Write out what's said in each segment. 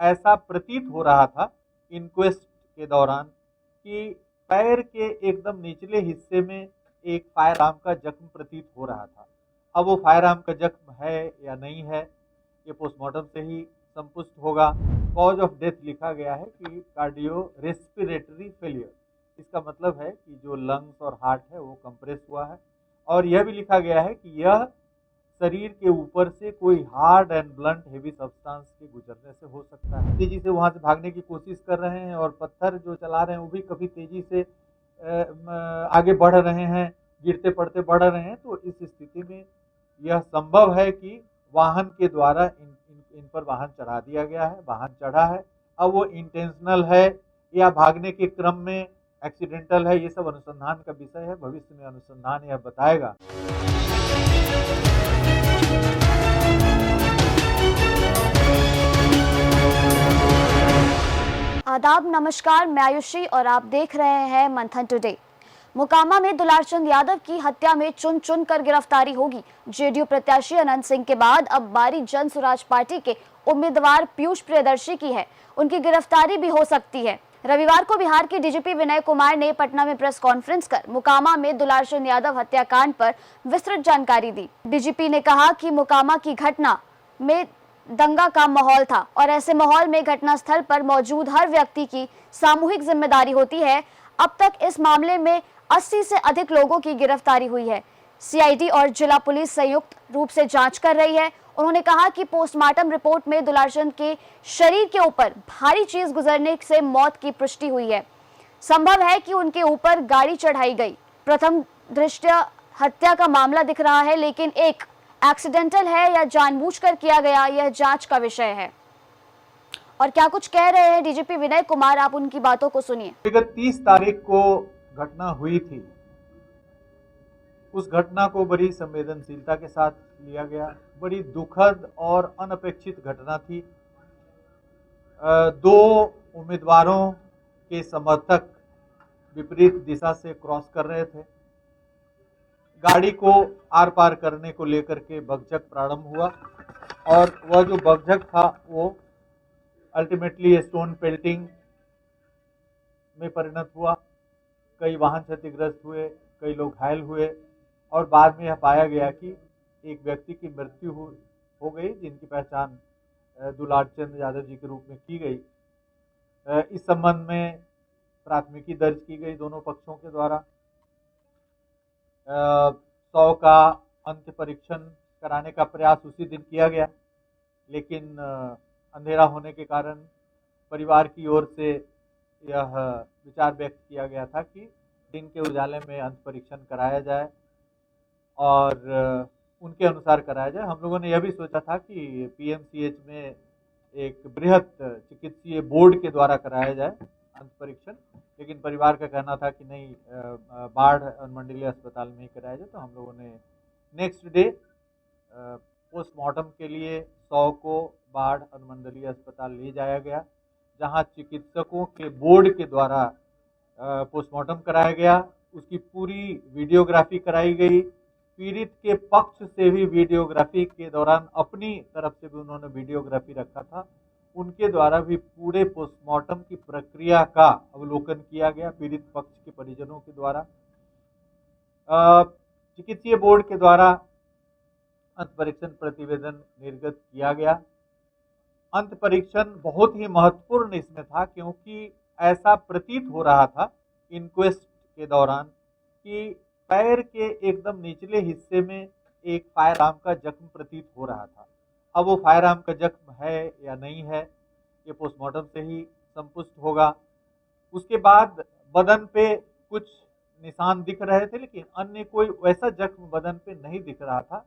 ऐसा प्रतीत हो रहा था इंक्वेस्ट के दौरान कि पैर के एकदम निचले हिस्से में एक फायर आर्म का जख्म प्रतीत हो रहा था। अब वो फायर आर्म का जख्म है या नहीं है, ये पोस्टमार्टम से ही संपुष्ट होगा। कॉज ऑफ डेथ लिखा गया है कि कार्डियो रेस्पिरेटरी फेलियर। इसका मतलब है कि जो लंग्स और हार्ट है वो कंप्रेस हुआ है। और यह भी लिखा गया है कि यह शरीर के ऊपर से कोई hard and blunt heavy substance के गुजरने से हो सकता है। तेजी से वहां से भागने की कोशिश कर रहे हैं और पत्थर जो चला रहे हैं वो भी कभी तेजी से आगे बढ़ रहे हैं, गिरते पड़ते बढ़ रहे हैं। तो इस स्थिति में यह संभव है कि वाहन के द्वारा इन पर वाहन चढ़ा दिया गया है, वाहन चढ़ा है। अब वो इंटेंशनल है या भागने के क्रम में एक्सीडेंटल है, ये सब अनुसंधान का विषय है। भविष्य में अनुसंधान यह बताएगा। आदाब, नमस्कार, मैं आयुषी और आप देख रहे हैं मंथन टुडे। मोकामा में दुलारचंद यादव की हत्या में चुन चुन कर गिरफ्तारी होगी। जेडीयू प्रत्याशी अनंत सिंह के बाद अब बारी जन सुराज पार्टी के उम्मीदवार पीयूष प्रियदर्शी की है। उनकी गिरफ्तारी भी हो सकती है। रविवार को बिहार के डीजीपी विनय कुमार ने पटना में प्रेस कॉन्फ्रेंस कर मोकामा में दुलारचंद यादव हत्याकांड पर विस्तृत जानकारी दी। डीजीपी ने कहा कि मोकामा की घटना में दंगा का माहौल था और ऐसे माहौल में घटनास्थल पर मौजूद हर व्यक्ति की सामूहिक जिम्मेदारी होती है। अब तक इस मामले में 80 से अधिक लोगों की गिरफ्तारी हुई है। सीआईडी और जिला पुलिस संयुक्त रूप से जांच कर रही है। उन्होंने कहा कि पोस्टमार्टम रिपोर्ट में दुलारचंद के शरीर के ऊपर भारी चीज गुजरने से मौत की पुष्टि हुई है। संभव है कि उनके ऊपर गाड़ी चढ़ाई गई। प्रथम दृष्टया हत्या का मामला दिख रहा है, लेकिन एक एक्सीडेंटल है या जानबूझकर किया गया, यह जांच का विषय है। और क्या कुछ कह रहे हैं डीजीपी विनय कुमार, आप उनकी बातों को सुनिए। विगत 30 तारीख को घटना हुई थी। उस घटना को बड़ी संवेदनशीलता के साथ लिया गया। बड़ी दुखद और अनपेक्षित घटना थी। दो उम्मीदवारों के समर्थक विपरीत दिशा से क्रॉस कर रहे थे। गाड़ी को आर पार करने को लेकर के बकझक प्रारंभ हुआ और वह जो बकझक था वो अल्टीमेटली स्टोन पेल्टिंग में परिणत हुआ। कई वाहन क्षतिग्रस्त हुए, कई लोग घायल हुए और बाद में यह पाया गया कि एक व्यक्ति की मृत्यु हो गई, जिनकी पहचान दुलारचंद यादव जी के रूप में की गई। इस संबंध में प्राथमिकी दर्ज की गई दोनों पक्षों के द्वारा। 100 का अंत्य परीक्षण कराने का प्रयास उसी दिन किया गया, लेकिन अंधेरा होने के कारण परिवार की ओर से यह विचार व्यक्त किया गया था कि दिन के उजाले में अंत परीक्षण कराया जाए और उनके अनुसार कराया जाए। हम लोगों ने यह भी सोचा था कि पीएमसीएच में एक बृहत चिकित्सीय बोर्ड के द्वारा कराया जाए अंत परीक्षण, लेकिन परिवार का कहना था कि नहीं, बाढ़ अनुमंडलीय अस्पताल में ही कराया जाए। तो हम लोगों ने नेक्स्ट डे पोस्टमार्टम के लिए 100 को बाढ़ अनुमंडलीय अस्पताल ले जाया गया, जहां चिकित्सकों के बोर्ड के द्वारा पोस्टमार्टम कराया गया। उसकी पूरी वीडियोग्राफी कराई गई। पीड़ित के पक्ष से भी वीडियोग्राफी के दौरान अपनी तरफ से भी उन्होंने वीडियोग्राफी रखा था। उनके द्वारा भी पूरे पोस्टमार्टम की प्रक्रिया का अवलोकन किया गया पीड़ित पक्ष के परिजनों के द्वारा। चिकित्सीय बोर्ड के द्वारा अंत परीक्षण प्रतिवेदन निर्गत किया गया। अंत परीक्षण बहुत ही महत्वपूर्ण इसमें था, क्योंकि ऐसा प्रतीत हो रहा था इंक्वेस्ट के दौरान कि पैर के एकदम निचले हिस्से में एक फायर आर्म का जख्म प्रतीत हो रहा था। अब वो फायर आर्म का जख्म है या नहीं है, ये पोस्टमार्टम से ही संपुष्ट होगा। उसके बाद बदन पे कुछ निशान दिख रहे थे, लेकिन अन्य कोई वैसा जख्म बदन पे नहीं दिख रहा था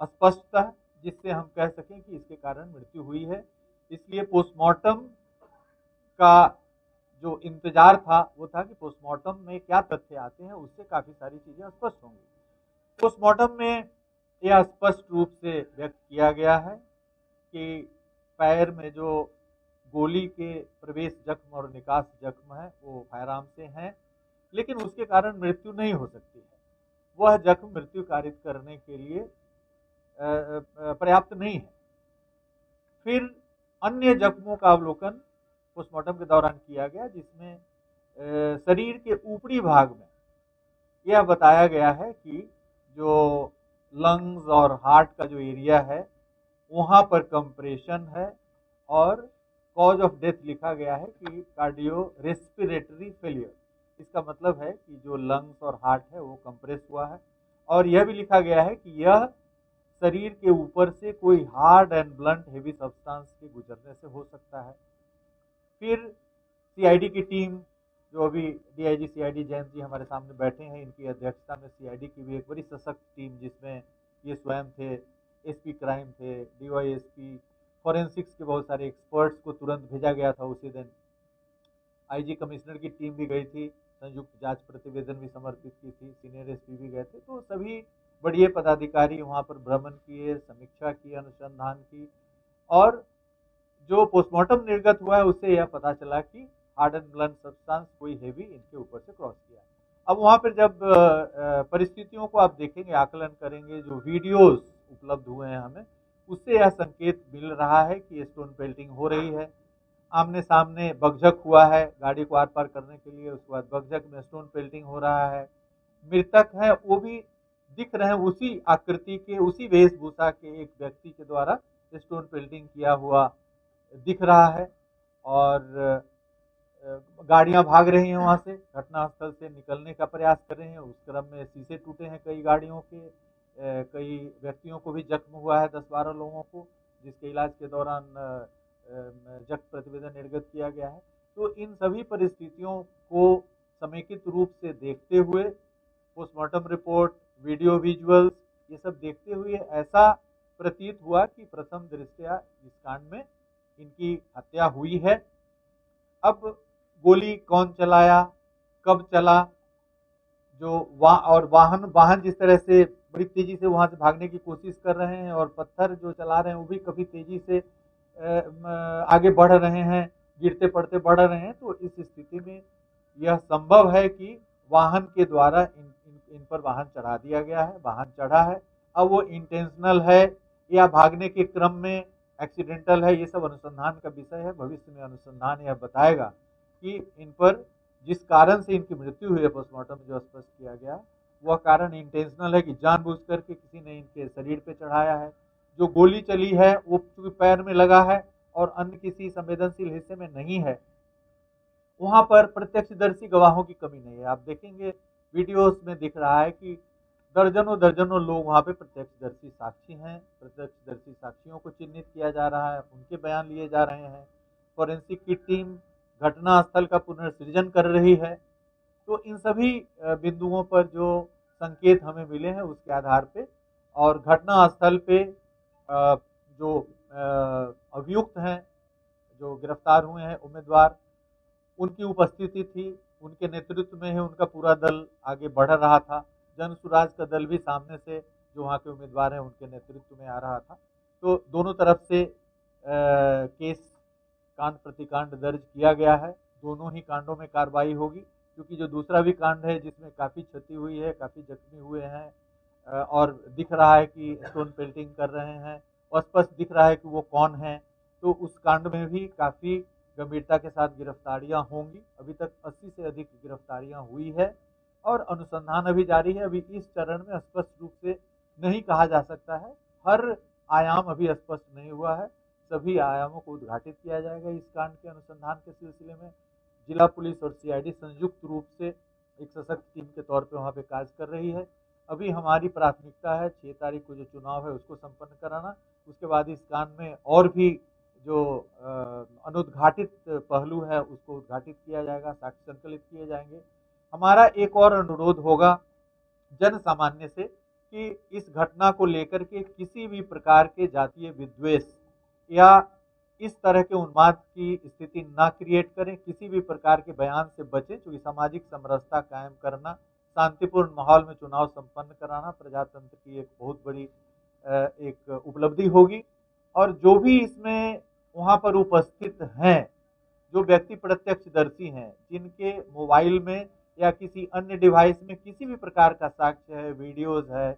स्पष्टतः, जिससे हम कह सकें कि इसके कारण मृत्यु हुई है। इसलिए पोस्टमार्टम का जो इंतजार था वो था कि पोस्टमार्टम में क्या तथ्य आते हैं, उससे काफी सारी चीजें स्पष्ट होंगी। पोस्टमार्टम में यह स्पष्ट रूप से व्यक्त किया गया है कि पैर में जो गोली के प्रवेश जख्म और निकास जख्म है वो फायर आर्म से हैं, लेकिन उसके कारण मृत्यु नहीं हो सकती है। वह जख्म मृत्यु कारित करने के लिए पर्याप्त नहीं है। फिर अन्य जख्मों का अवलोकन पोस्टमार्टम के दौरान किया गया, जिसमें शरीर के ऊपरी भाग में यह बताया गया है कि जो लंग्स और हार्ट का जो एरिया है वहाँ पर कंप्रेशन है, और कॉज ऑफ डेथ लिखा गया है कि कार्डियो रेस्पिरेटरी फेलियर। इसका मतलब है कि जो लंग्स और हार्ट है वो कंप्रेस हुआ है, और यह भी लिखा गया है कि यह शरीर के ऊपर से कोई hard and blunt heavy substance के गुजरने से हो सकता है। फिर सीआईडी की टीम, जो अभी डीआईजी सीआईडी जैन जी हमारे सामने बैठे हैं, इनकी अध्यक्षता में सीआईडी की भी एक बड़ी सशक्त टीम, जिसमें ये स्वयं थे, एसपी क्राइम थे, डीवाईएसपी, फॉरेंसिक्स के बहुत सारे एक्सपर्ट्स को तुरंत भेजा गया था उसी दिन। आईजी कमिश्नर की टीम भी गई थी, संयुक्त जांच प्रतिवेदन भी समर्पित की थी, सीनियर एसपी भी गए थे। तो सभी बड़े पदाधिकारी वहाँ पर भ्रमण किए, समीक्षा की, अनुसंधान की, और जो पोस्टमार्टम निर्गत हुआ है उससे यह पता चला कि हार्ड एंड ब्लंट सब्सटेंस कोई हेवी इनके ऊपर से क्रॉस किया। अब वहाँ पर जब परिस्थितियों को आप देखेंगे, आकलन करेंगे, जो वीडियोस उपलब्ध हुए हैं हमें, उससे यह संकेत मिल रहा है कि स्टोन पेल्टिंग हो रही है। आमने सामने बगझक हुआ है गाड़ी को आर पार करने के लिए, उसके बाद बगझक में स्टोन पेल्टिंग हो रहा है। मृतक है वो भी दिख रहे हैं उसी आकृति के, उसी वेशभूषा के एक व्यक्ति के द्वारा स्टोन पेल्टिंग किया हुआ दिख रहा है, और गाड़ियां भाग रही हैं वहां से, घटनास्थल से निकलने का प्रयास कर रहे हैं। उस क्रम में शीशे टूटे हैं कई गाड़ियों के, कई व्यक्तियों को भी जख्म हुआ है, 10-12 लोगों को, जिसके इलाज के दौरान जख्म प्रतिवेदन निर्गत किया गया है। तो इन सभी परिस्थितियों को समेकित रूप से देखते हुए, पोस्टमार्टम रिपोर्ट, वीडियो विजुअल्स, ये सब देखते हुए ऐसा प्रतीत हुआ कि प्रथम दृष्टया इस कांड में इनकी हत्या हुई है। अब गोली कौन चलाया, कब चला, जो वाहन जिस तरह से बड़ी तेजी से वहां से भागने की कोशिश कर रहे हैं, और पत्थर जो चला रहे हैं वो भी कभी तेजी से आगे बढ़ रहे हैं, गिरते पड़ते बढ़ रहे हैं। तो इस स्थिति में यह संभव है कि वाहन के द्वारा इन पर वाहन चढ़ा दिया गया है, वाहन चढ़ा है। अब वो इंटेंशनल है या भागने के क्रम में एक्सीडेंटल है, ये सब अनुसंधान का विषय है। भविष्य में अनुसंधान यह बताएगा कि इन पर जिस कारण से इनकी मृत्यु हुई है, पोस्टमार्टम में जो स्पष्ट किया गया, वह कारण इंटेंशनल है कि जानबूझ करके किसी ने इनके शरीर पे चढ़ाया है। जो गोली चली है वो चूंकि पैर में लगा है और अन्य किसी संवेदनशील हिस्से में नहीं है, वहां पर प्रत्यक्षदर्शी गवाहों की कमी नहीं है। आप देखेंगे वीडियोस में दिख रहा है कि दर्जनों दर्जनों लोग वहां पे प्रत्यक्षदर्शी साक्षी हैं। प्रत्यक्षदर्शी साक्षियों को चिन्हित किया जा रहा है, उनके बयान लिए जा रहे हैं। फॉरेंसिक की टीम घटना स्थल का पुनर्सृजन कर रही है। तो इन सभी बिंदुओं पर जो संकेत हमें मिले हैं उसके आधार पे, और घटना स्थल पे जो अभियुक्त हैं, जो गिरफ्तार हुए हैं उम्मीदवार, उनकी उपस्थिति थी, उनके नेतृत्व में ही उनका पूरा दल आगे बढ़ रहा था। जन सुराज का दल भी सामने से, जो वहाँ के उम्मीदवार हैं उनके नेतृत्व में आ रहा था। तो दोनों तरफ से केस कांड प्रतिकांड दर्ज किया गया है। दोनों ही कांडों में कार्रवाई होगी, क्योंकि जो दूसरा भी कांड है जिसमें काफ़ी क्षति हुई है, काफ़ी जख्मी हुए हैं, और दिख रहा है कि स्टोन पेल्टिंग कर रहे हैं, और स्पष्ट दिख रहा है कि वो कौन है। तो उस कांड में भी काफ़ी गंभीरता के साथ गिरफ्तारियां होंगी। अभी तक 80 से अधिक गिरफ्तारियां हुई है, और अनुसंधान अभी जारी है। अभी इस चरण में स्पष्ट रूप से नहीं कहा जा सकता है, हर आयाम अभी स्पष्ट नहीं हुआ है। सभी आयामों को उद्घाटित किया जाएगा इस कांड के अनुसंधान के सिलसिले में। जिला पुलिस और सीआईडी संयुक्त रूप से एक सशक्त टीम के तौर पे वहाँ पे कार्य कर रही है। अभी हमारी प्राथमिकता है 6 तारीख को जो चुनाव है उसको संपन्न कराना। उसके बाद इस कांड में और भी जो अनुद्घाटित पहलू है उसको उद्घाटित किया जाएगा, साक्ष्य संकलित किए जाएंगे। हमारा एक और अनुरोध होगा जन सामान्य से कि इस घटना को लेकर के किसी भी प्रकार के जातीय विद्वेष या इस तरह के उन्माद की स्थिति ना क्रिएट करें, किसी भी प्रकार के बयान से बचें, क्योंकि सामाजिक समरसता कायम करना, शांतिपूर्ण माहौल में चुनाव संपन्न कराना प्रजातंत्र की एक बहुत बड़ी एक उपलब्धि होगी। और जो भी इसमें वहाँ पर उपस्थित हैं, जो व्यक्ति प्रत्यक्षदर्शी हैं, जिनके मोबाइल में या किसी अन्य डिवाइस में किसी भी प्रकार का साक्ष्य है, वीडियोज है,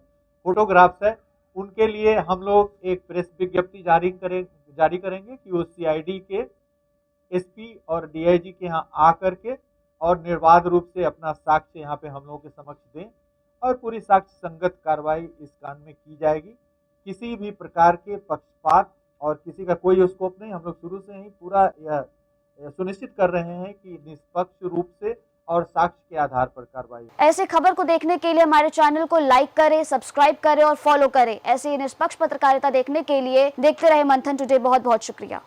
फोटोग्राफ्स है, उनके लिए हम लोग एक प्रेस विज्ञप्ति जारी करेंगे कि वो सीआईडी के एसपी और डीआईजी के यहाँ आकर के और निर्बाध रूप से अपना साक्ष्य यहाँ पे हम लोगों के समक्ष दें और पूरी साक्ष्य संगत कार्रवाई इस कांड में की जाएगी। किसी भी प्रकार के पक्षपात और किसी का कोई स्कोप नहीं। हम लोग शुरू से ही पूरा यह सुनिश्चित कर रहे हैं कि निष्पक्ष रूप से और साक्ष्य के आधार पर कार्रवाई। ऐसे खबर को देखने के लिए हमारे चैनल को लाइक करें, सब्सक्राइब करें और फॉलो करें। ऐसी निष्पक्ष पत्रकारिता देखने के लिए देखते रहे मंथन टुडे। बहुत बहुत शुक्रिया।